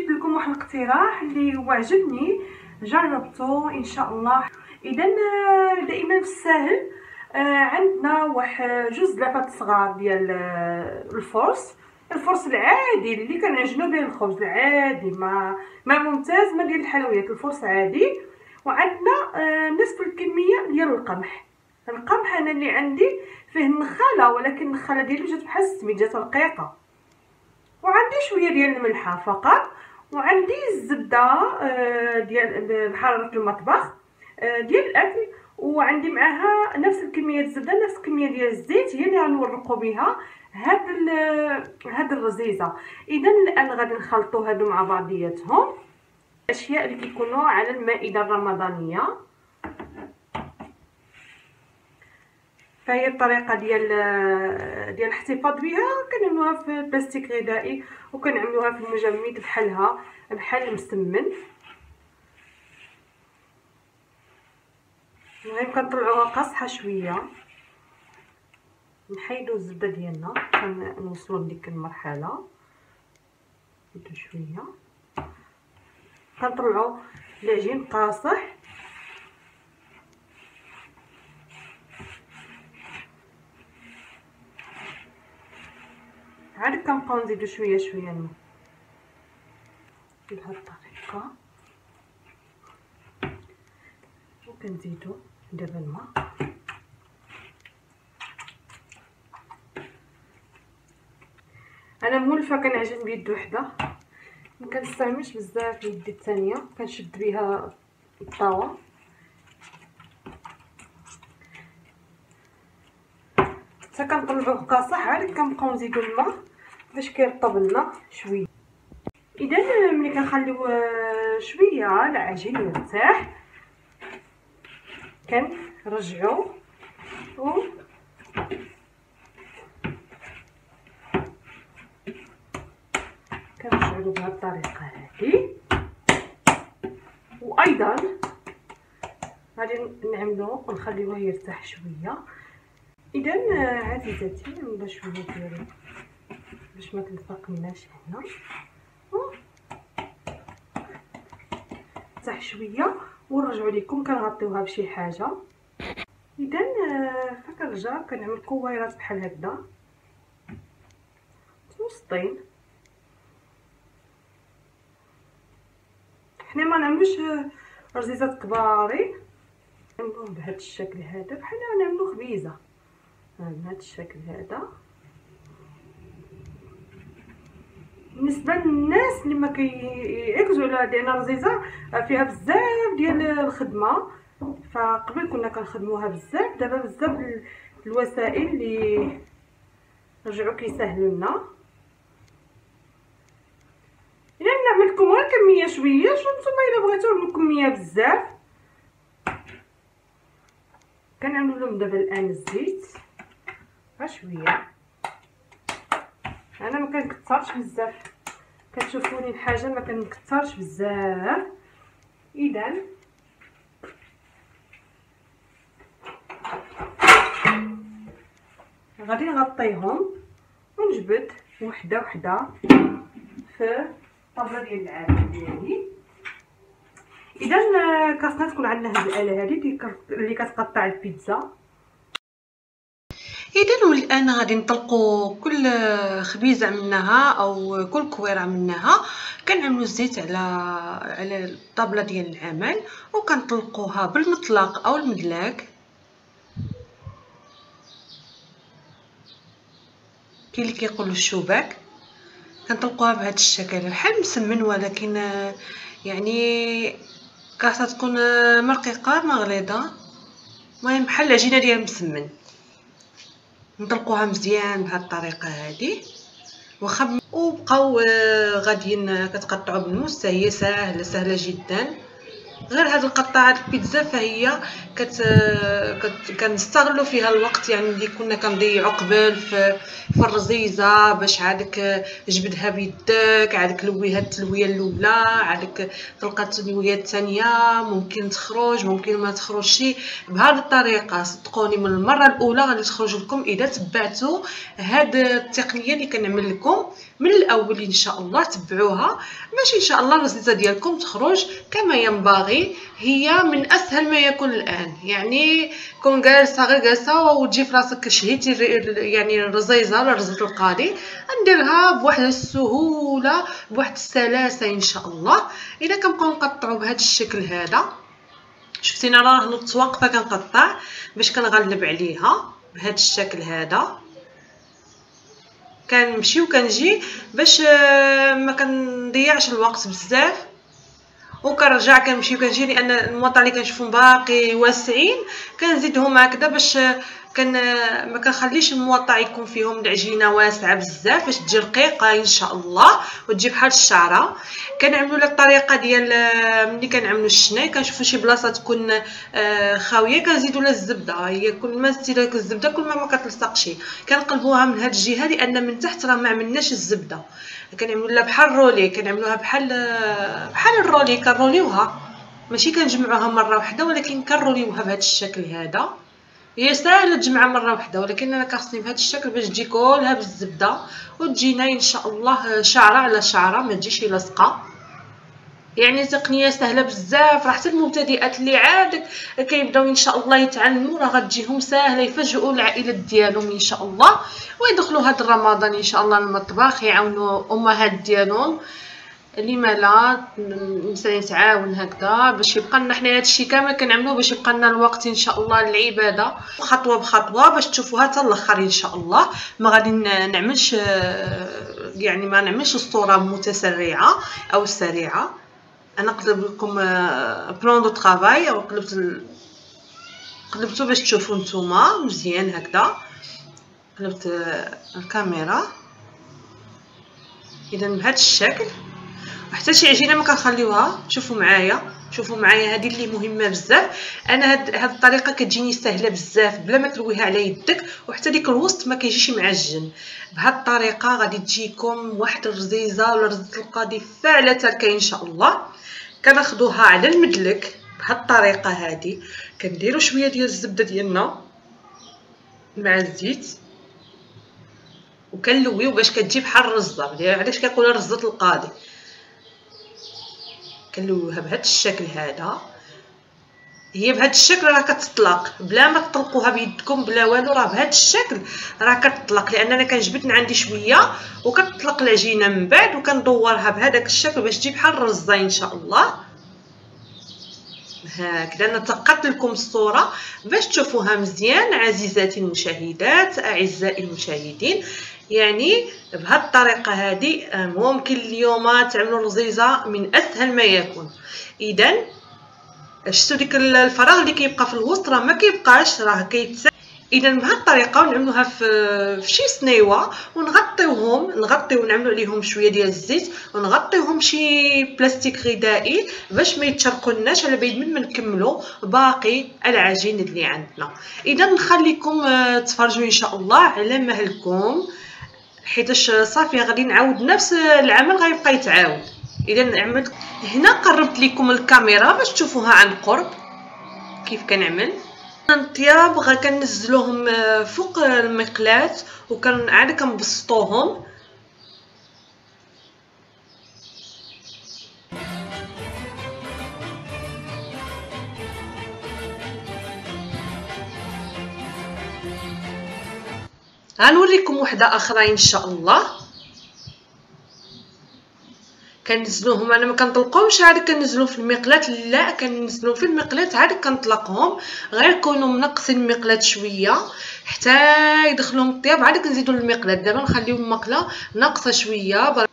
جبت لكم واحد الاقتراح اللي هو عجبني، جربته ان شاء الله. اذا دائما في الساهل عندنا واحد جوج زلافات صغار ديال الفرص العادي اللي كنعجنوا به الخبز العادي، ما ممتاز، ما ديال الحلويات، الفرص عادي. وعندنا نصف الكميه ديال القمح انا اللي عندي فيه النخاله، ولكن النخاله ديالو جات بحال السميد، جات رقيقه. وعندي شويه ديال الملحه فقط، وعندي الزبده ديال بحراره المطبخ ديال الاكل، وعندي معاها نفس الكميه ديال الزبده، نفس الكميه ديال الزيت، هي اللي غنورقوا بها هاد الرزيزه. اذا الان غادي نخلطوا هادو مع بعضياتهم، الاشياء اللي كيكونوا على المائده الرمضانيه. فهي الطريقه ديال الاحتفاظ بها، كنعملوها في بلاستيك غذائي وكنعملوها في المجمد بحال المسمن. المهم كنطلعوها قاصحه شويه، نحيدو الزبده ديالنا، كنوصلوا لديك المرحله شويه، كنطلعوا العجين قاصح. عاد كنبقاو نزيدو شويه الماء بهاد الطريقه، وكنزيدو دابا الماء. انا مولفه كنعجن بيد وحده، ما كنستعملش بزاف اليد الثانيه، كنشد بها الطاوه. حتى كنطلعوه قاصح، عاد كنبقاو نزيدو الماء باش كيرطب لنا شويه. اذا ملي كنخليو شويه العجين يرتاح، كنرجعو و كنرجعو بهذه الطريقه هذه. وايضا غادي نعملو ونخليوه يرتاح شويه. اذا عزيزاتي نبدا شويه ديالو باش ما تلفقناش هنا، ارتاح شويه ونرجعوا لكم. كنغطيوها بشي حاجه. اذا فكنرجع كنعمل كويرات بحال هكذا متوسطين. حنا ما نعملوش رزيزات كبارين، نعملوهم بهذا الشكل هذا، بحال نعملو خبيزه بهذا الشكل هذا. بالنسبه للناس اللي ما كيعكزوا على لان الرزيزه فيها بزاف ديال الخدمه، فقبل كنا كنخدموها بزاف، دابا بزاف الوسائل اللي رجعوا كيسهلوا لنا. الا نعمل لكم غير كميه شويه، نتوما الا بغيتو نعمل كميه بزاف كنعملوا لهم دابا الان الزيت غير شويه. انا ما كنكثرش بزاف، كتشوفوني الحاجه ما كنكثرش بزاف. اذا غادي نغطيهم ونجبد وحده وحده في الطابله ديال العالم ديالي. اذا خاصنا تكون عندنا هاد الاله هذه اللي كتقطع البيتزا. اذا والان غادي نطلقوا كل خبيزه منها او كل كويره منها، كنعملوا الزيت على الطابله ديال العمل وكنطلقوها بالمطلق او المدلاك. كاين اللي كيقولوا الشوباك. كنطلقوها بهذا الشكل بحال مسمن، ولكن يعني كاسه تكون مرقيقه ما غليظه، المهم بحال العجينه ديال المسمن. نطلقوها مزيان بهذه الطريقه هذه وبقاو غاديين كتقطعوا بالموس. هي سهله جدا. غير هاد القطاعات البيتزا فهي كنستغلوا فيها الوقت، يعني اللي كنا كنضيعوا قبل في الرزيزه باش عادك جبدها بيدك، عادك لويها التلويه الاولى، عادك تلقى التلويه الثانيه، ممكن تخرج ممكن ما تخرجش. بهذه الطريقه صدقوني من المره الاولى غادي تخرج لكم اذا تبعتوا هاد التقنيه اللي كنعمل لكم من الاول. ان شاء الله تبعوها باش ان شاء الله الرزيزه ديالكم تخرج كما ينبغي. هي من اسهل ما يكون الان، يعني كون جالسه غير جالسه وتجي في راسك شهيتي يعني الرزيزه ولا رزيزه القاضي، نديرها بواحد السهوله بواحد السلاسه ان شاء الله. اذا كنبقاو نقطعوا بهذا الشكل هذا، شفتينا راه نص واقفه كنقطع باش كنغلب عليها بهذا الشكل هذا، كنمشي وكنجي باش ما كنضيعش الوقت بزاف، وكنرجع كنمشي وكنجي لان المواطا اللي كنشوفهم باقي واسعين كنزيدهم هكذا باش ما كنخليش المواطا يكون فيهم العجينه واسعه بزاف باش تجي رقيقه ان شاء الله وتجي بحال الشعره. كنعملوا لها الطريقه ديال ملي كنعملوا الشناي كنشوفوا شي بلاصه تكون خاويه كنزيدوا لها الزبده، هي كل ما زدتي لك الزبده كل ما كتلصقش. كنقلبوها من هذه الجهه لان من تحت راه ما عملناش الزبده، كنعملوا لها بحال الرولي، كنعملوها بحال الرولي، كنروليوها ماشي كنجمعوها مره واحده ولكن كنروليوها بهذا الشكل هذا. هي ساهله تجمعها مره واحده ولكن انا كخصني بهذا الشكل باش تجي كلها بالزبده وتجينا ان شاء الله شعره على شعره ما تجيش لاصقه. يعني تقنيه سهله بزاف، راه حتى المبتدئات اللي عاد كيبداو ان شاء الله يتعلموا راه غتجيهم ساهله، يفاجئوا العائلات ديالهم ان شاء الله ويدخلوا هذا رمضان ان شاء الله المطبخ يعاونوا امهات ديالهم. لما لا الانسان يتعاون هكذا باش يبقى لنا حنا هادشي كامل كنعملوه باش يبقى لنا الوقت ان شاء الله للعباده خطوه بخطوه باش تشوفوها حتى الاخر ان شاء الله. ما غادي نعملش يعني ما نعملش الصوره متسرعه او سريعه، انا قلب لكم بلان دو طرافاي او قلبتو باش تشوفوا نتوما مزيان هكذا. قلبت الكاميرا اذا بهذا الشكل، وحتى شي عجينه ما كنخليوها. شوفوا معايا هذه اللي مهمه بزاف. انا هاد الطريقه كتجيني سهله بزاف بلا ما تلويها على يدك، وحتى ديك الوسط ما كيجيش معجن. بهاد الطريقه غادي تجيكم واحد الرزيزه ولا رزيزه القاضي فاعله تركه ان شاء الله. كناخذوها على المدلك بهاد الطريقه هذه، كنديروا شويه ديال الزبده ديالنا مع الزيت وكنلويو باش كتجي بحال الرزه. علاش كنقولها رزه القاضي؟ كنلويوها بهذا الشكل هذا. هي بهذا الشكل راه كتطلق بلا ما تطلقوها بيدكم بلا والو، راه بهذا الشكل راه كتطلق لان انا كنجبد عندي شويه وكتطلق العجينه من بعد وكندورها بهذاك الشكل باش تجي بحال الرزه ان شاء الله. هكذا انا تقدت لكم الصوره باش تشوفوها مزيان عزيزاتي المشاهدات اعزائي المشاهدين. يعني بهذه الطريقه هذه ممكن اليوم تعملوا رزيزه من اسهل ما يكون. اذا شفتوا ديك الفراغ اللي كيبقى في الوسط راه ما كيبقاش، راه كيتسع. اذا بهذه الطريقه ونعملوها في شي صنيوه ونغطيوهم ونعملوا عليهم شويه ديال الزيت ونغطيوهم شي بلاستيك غذائي باش ما يتشرقوناش على بعد من نكملوا باقي العجين اللي عندنا. اذا نخليكم تفرجوا ان شاء الله على مهلكم حيتاش صافي غادي نعاود نفس العمل غيبقى يتعاود. اذا عملت هنا قربت لكم الكاميرا باش تشوفوها عن قرب كيف كنعمل. الطياب كنزلوهم فوق المقلاة عاد كنبسطوهم. غنوريكم وحده اخرى ان شاء الله. كنزلوهم انا ما كنطلقهمش عاد كنزلو في المقلاة، لا كنزلو في المقلاة عاد كنطلقهم، غير كونوا منقصين المقلاة شويه حتى يدخلهم الطياب عاد كنزيدو المقلاة. دابا نخليو المقله ناقصه شويه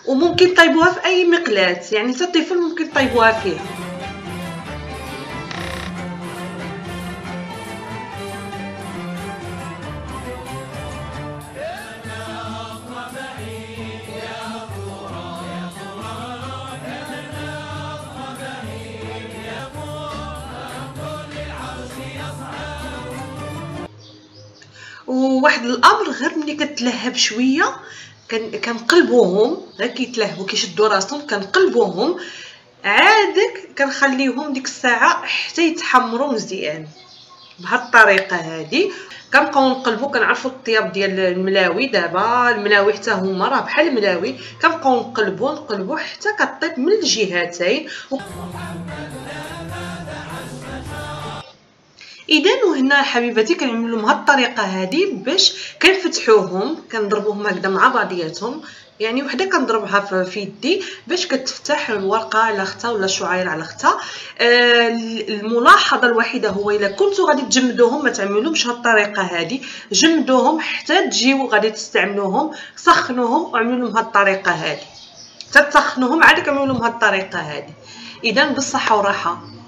وممكن طيبوها في اي مقلاة، يعني حتى الطفل ممكن طيبوها فيه. واحد الامر غير ملي كتلهب شويه كنقلبوهم، غير كيتلهبوا كيشدوا راسهم كنقلبوهم عادك، كنخليهم ديك الساعه حتى يتحمروا مزيان. بهاد الطريقه هذه كنبقاو نقلبوا. كنعرفوا الطياب ديال الملاوي، دابا الملاوي حتى هما راه بحال الملاوي، كنبقاو نقلبوا حتى كطيب من الجهتين. اذا وهنا حبيباتي كنعملوا بهاد الطريقه هذه باش كنفتحوهم، كنضربوهم هكذا مع بعضياتهم، يعني وحده كنضربها في يدي باش كتفتح الورقه على اختها ولا الشعير على اختها. الملاحظه الوحيده هو الا كنتو غادي تجمدوهم ما تعملوهمش هاد الطريقه هذه، جمدوهم حتى تجيو غادي تستعملوهم، سخنوهم وعملوا لهم هاد الطريقه هذه، حتى تسخنوهم عاد كنعملوا لهم هاد الطريقه هذه. اذا بالصحه والراحه.